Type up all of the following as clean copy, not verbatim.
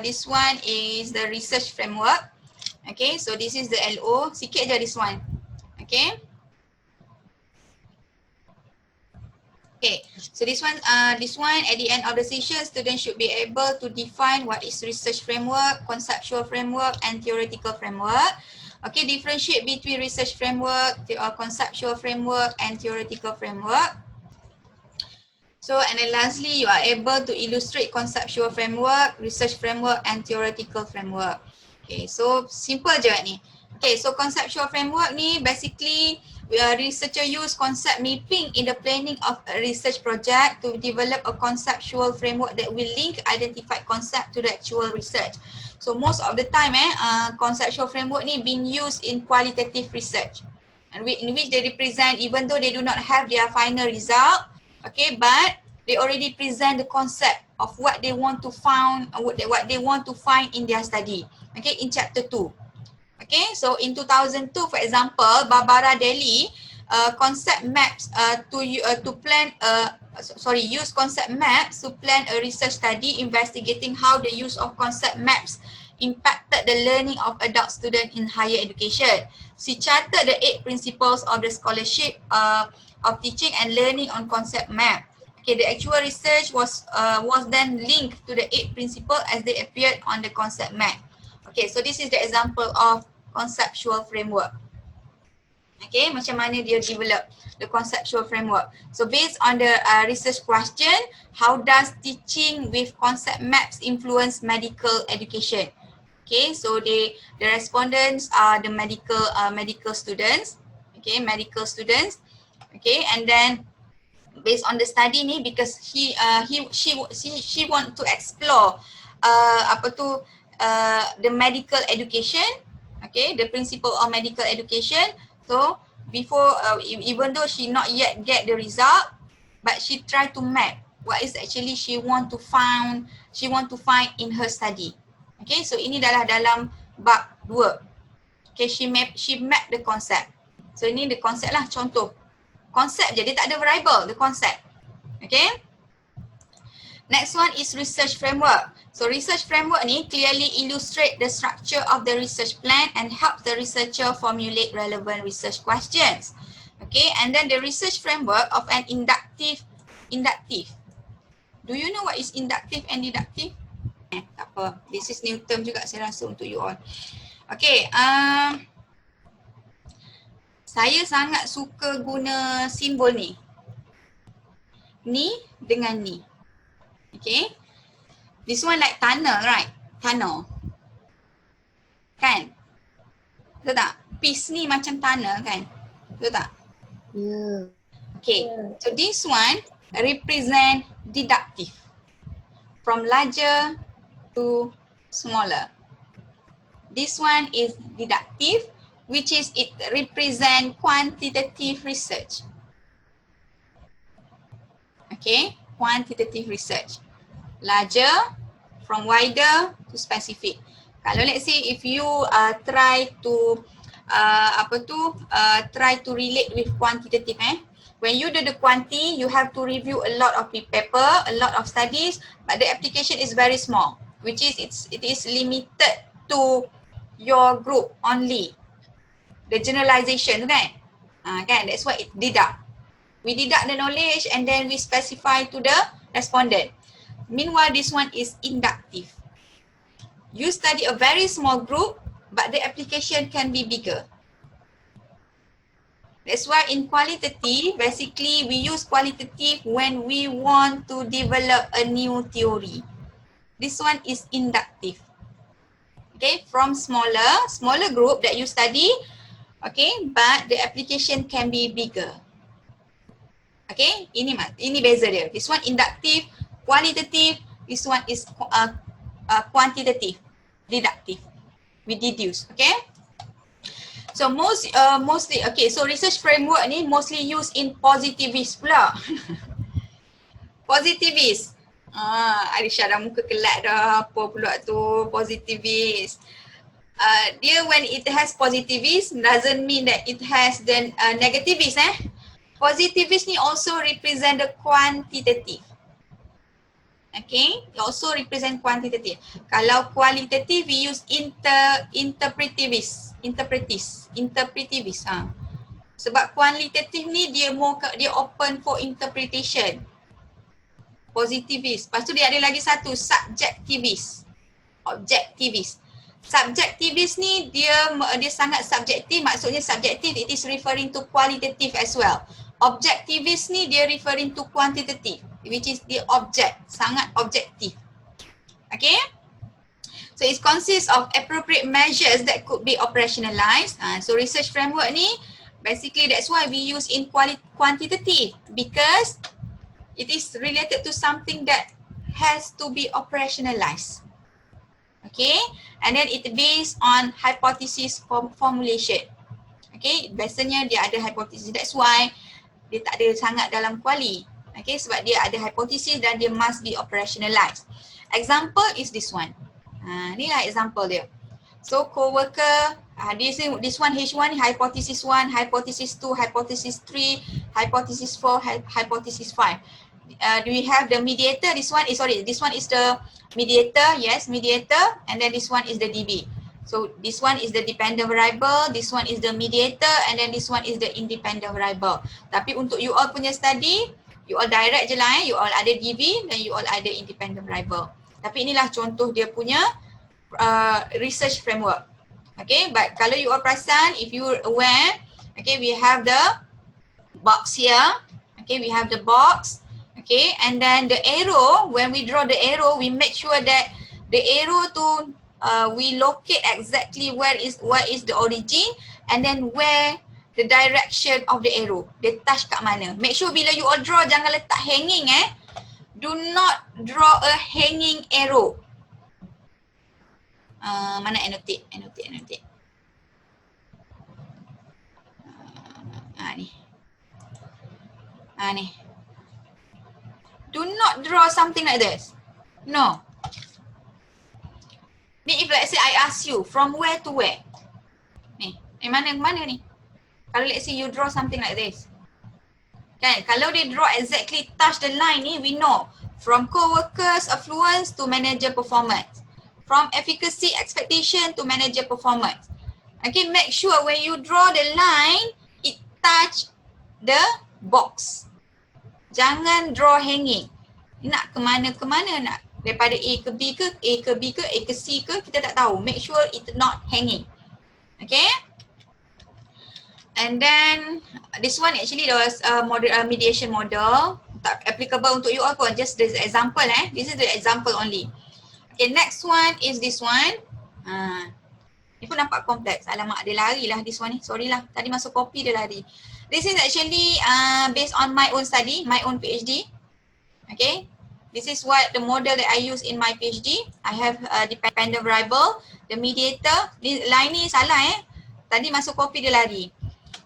this one is the research framework. Okay, so this is the LO. Sikit je this one. Okay. Okay, so this one at the end of the session, students should be able to define what is research framework, conceptual framework, and theoretical framework. Okay, differentiate between research framework, conceptual framework, and theoretical framework. So, and then lastly, you are able to illustrate conceptual framework, research framework, and theoretical framework. Okay, so simple je ni. Okay, so conceptual framework ni basically researcher use concept mapping in the planning of a research project to develop a conceptual framework that will link identified concept to the actual research. So most of the time conceptual framework ni being used in qualitative research, and in which they represent, even though they do not have their final result, okay, but they already present the concept of what they want to find, what they want to find in their study, okay, in chapter 2. Okay, so in 2002, for example, Barbara Daly concept maps use concept maps to plan a research study investigating how the use of concept maps impacted the learning of adult students in higher education. She charted the 8 principles of the scholarship of teaching and learning on concept map. Okay, the actual research was then linked to the 8 principles as they appeared on the concept map. Okay, so this is the example of conceptual framework. Okay, macam mana dia develop the conceptual framework. So based on the research question, how does teaching with concept maps influence medical education? Okay, so the respondents are the medical students. Okay, medical students. Okay, and then based on the study ni, because she want to explore the medical education, okay, the principle of medical education. So before, even though she not yet get the result, but she try to map what is actually she want to find in her study. Okay, so ini dalam bab 2. Okay, she map the concept. So ini the concept lah, contoh. Konsep je, dia tak ada variable, the concept. Okay. Next one is research framework. So research framework ni clearly illustrate the structure of the research plan and help the researcher formulate relevant research questions. Okay, and then the research framework of an inductive. Do you know what is inductive and deductive? Tak apa. This is new term juga saya rasa untuk you all. Okay, saya sangat suka guna simbol ni. Ni dengan ni. Okay. This one like tunnel, right? Tunnel. Kan? Betul tak? Piece ni macam tunnel kan? Betul tak? Yeah. Okay. So this one represent deductive. From larger to smaller. This one is deductive, which is it represent quantitative research. Okay, quantitative research. Larger, from wider to specific. Kalau let's say if you try to relate with quantitative, when you do the quanti, you have to review a lot of paper, a lot of studies, but the application is very small, which is it is limited to your group only. The generalization kan? Kan, that's why it deduct. We deduct the knowledge and then we specify to the respondent. Meanwhile, this one is inductive. You study a very small group, but the application can be bigger. That's why in qualitative, basically we use qualitative when we want to develop a new theory. This one is inductive. Okay, from smaller group that you study, okay, but the application can be bigger. Okay, ini beza dia. This one inductive, qualitative. This one is quantitative, deductive. We deduce. Okay. So mostly, okay. So research framework ni mostly used in positivist pula. Positivist. Aisyah dah muka kelak dah. Apa pula tu positivist. Dia when it has positivist doesn't mean that it has then negativist. Positivist ni also represent the quantitative. Okay, it also represent quantitative. Kalau qualitative, we use interpretivis. Sebab kualitatif ni dia open for interpretation. Positivis. Lepas tu dia ada lagi satu, subjektivis. Objektivis. Subjektivis ni dia sangat subjektif, maksudnya subjektif, it is referring to qualitative as well. Objektivis ni dia referring to quantitative, which is the object, sangat objektif. Okay? So it consists of appropriate measures that could be operationalized. So research framework ni, basically that's why we use in quantitative, because it is related to something that has to be operationalized. Okay, and then it based on hypothesis formulation. Okay, biasanya dia ada hypothesis, that's why dia tak ada sangat dalam kuali. Okay, sebab dia ada hypothesis dan dia must be operationalized. Example is this one. Inilah example dia. So co-worker, this one H1 ni hypothesis 1, hypothesis 2, hypothesis 3, hypothesis 4, hypothesis 5. Do we have the mediator? This one is the mediator, yes, mediator, and then this one is the DB. So this one is the dependent variable, this one is the mediator, and then this one is the independent variable. Tapi untuk you all punya study, you all direct je lah, you all ada DB dan you all ada independent variable. Tapi inilah contoh dia punya research framework. Okay, but kalau you all perasan, if you aware, okay, we have the box here. Okay, we have the box. Okay, and then the arrow, when we draw the arrow, we make sure that the arrow to we locate exactly where is the origin, and then where the direction of the arrow, dia touch kat mana. Make sure bila you all draw, jangan letak hanging do not draw a hanging arrow. Mana annotate. Ni. Do not draw something like this. No. Ni if let's say I ask you from where to where. Ni mana ni? Kalau let's say you draw something like this. Kan, kalau dia draw exactly touch the line ni, we know from co-workers affluence to manager performance. From efficacy expectation to manager performance. Okay, make sure when you draw the line, it touch the box. Jangan draw hanging. Nak ke mana nak? Daripada A ke B ke, A ke B ke, A ke C ke, kita tak tahu. Make sure it's not hanging. Okay? And then this one actually there was a mediation model. Tak applicable untuk you all pun, just this example This is the example only. Okay, next one is this one. Ni pun nampak kompleks. Alamak, dia lari lah this one ni. Sorry lah, tadi masuk copy dia lari. This is actually based on my own study, my own PhD. Okay, this is what the model that I use in my PhD. I have a dependent variable, the mediator. Line ni salah tadi masuk copy dia lari.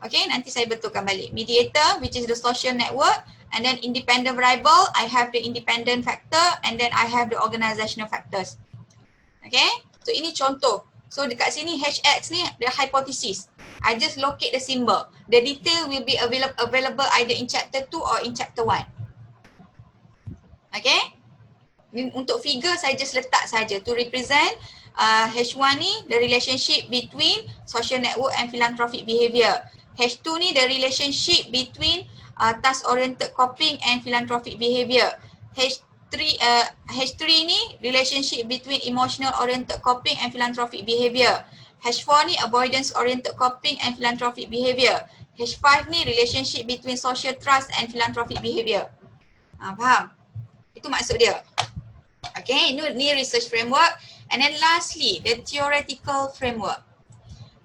Okay, nanti saya betulkan balik. Mediator, which is the social network, and then independent variable, I have the independent factor, and then I have the organizational factors. Okay, so ini contoh. So dekat sini HX ni the hypothesis. I just locate the symbol. The detail will be available either in chapter 2 or in chapter 1. Okay. Untuk figure saya just letak saja to represent H1 ni the relationship between social network and philanthropic behavior. H2 ni the relationship between task oriented coping and philanthropic behavior. H3 ni relationship between emotional oriented coping and philanthropic behavior. H4 ni avoidance oriented coping and philanthropic behavior. H5 ni relationship between social trust and philanthropic behavior. Faham? Itu maksud dia. Okay, ni research framework. And then lastly, the theoretical framework.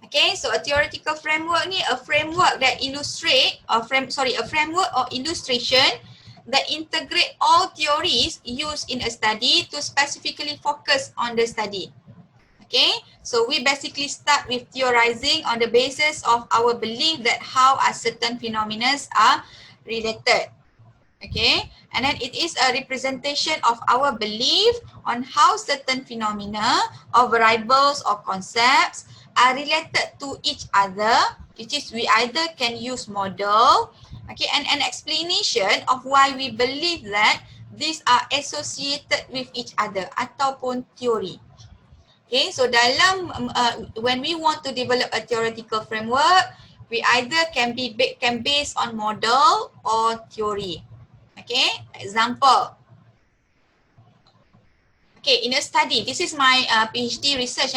Okay, so a theoretical framework ni a framework that illustrate a framework or illustration that integrate all theories used in a study to specifically focus on the study. Okay, so we basically start with theorizing on the basis of our belief that how are certain phenomena are related. Okay, and then it is a representation of our belief on how certain phenomena or variables or concepts are related to each other, which is we either can use model, okay, and an explanation of why we believe that these are associated with each other ataupun teori. Okay, so dalam when we want to develop a theoretical framework, we either can based on model or theory. Okay, example. Okay, in a study, this is my PhD research.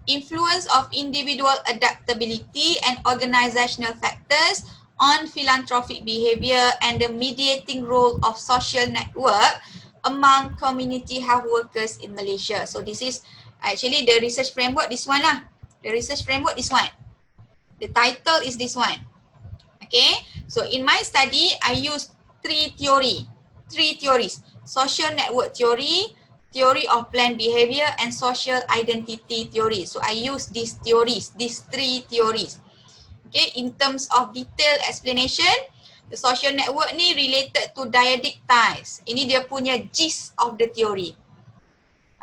Influence of individual adaptability and organizational factors on philanthropic behavior and the mediating role of social network among community health workers in Malaysia. So this is actually the research framework, this one lah. The research framework, this one. The title is this one. Okay, so in my study, I use three theories. Social network theory, theory of planned behavior, and social identity theory. So I use these three theories. Okay, in terms of detailed explanation, the social network ni related to dyadic ties. Ini dia punya gist of the theory.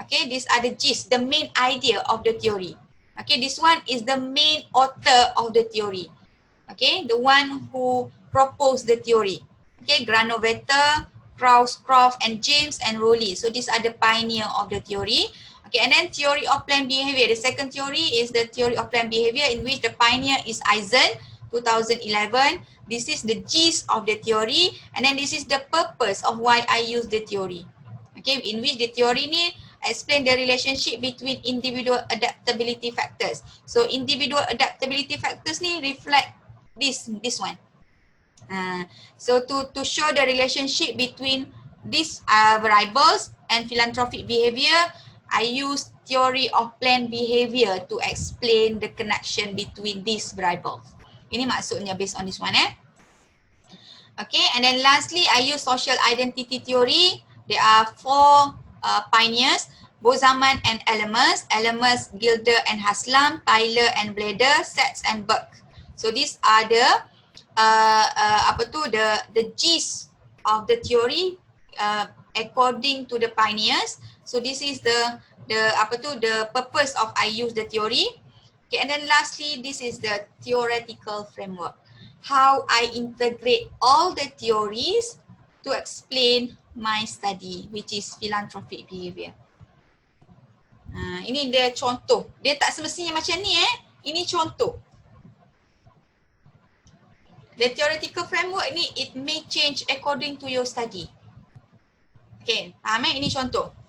Okay, these are the gist, the main idea of the theory. Okay, this one is the main author of the theory. Okay, the one who proposed the theory. Okay, Granovetter, Krauss-Croft, and James and Rowley. So these are the pioneer of the theory. Okay, and then theory of planned behavior. The second theory is the theory of planned behavior, in which the pioneer is Eisen, 2011. This is the gist of the theory, and then this is the purpose of why I use the theory. Okay, in which the theory ni explain the relationship between individual adaptability factors. So individual adaptability factors ni reflect this one. So to show the relationship between these variables and philanthropic behavior, I use theory of planned behavior to explain the connection between these variables. Ini maksudnya based on this one. Okay, and then lastly, I use social identity theory. There are four pioneers: Bozaman and Elmas, Gilder and Haslam, Tyler and Blader, Sachs and Burke. So these are the the gist of the theory according to the pioneers. So this is the purpose of I use the theory. Okay, and then lastly, this is the theoretical framework. How I integrate all the theories to explain my study, which is philanthropic behavior. Ini dia contoh. Dia tak semestinya macam ni Ini contoh. The theoretical framework ni, it may change according to your study. Okay, faham Ini contoh.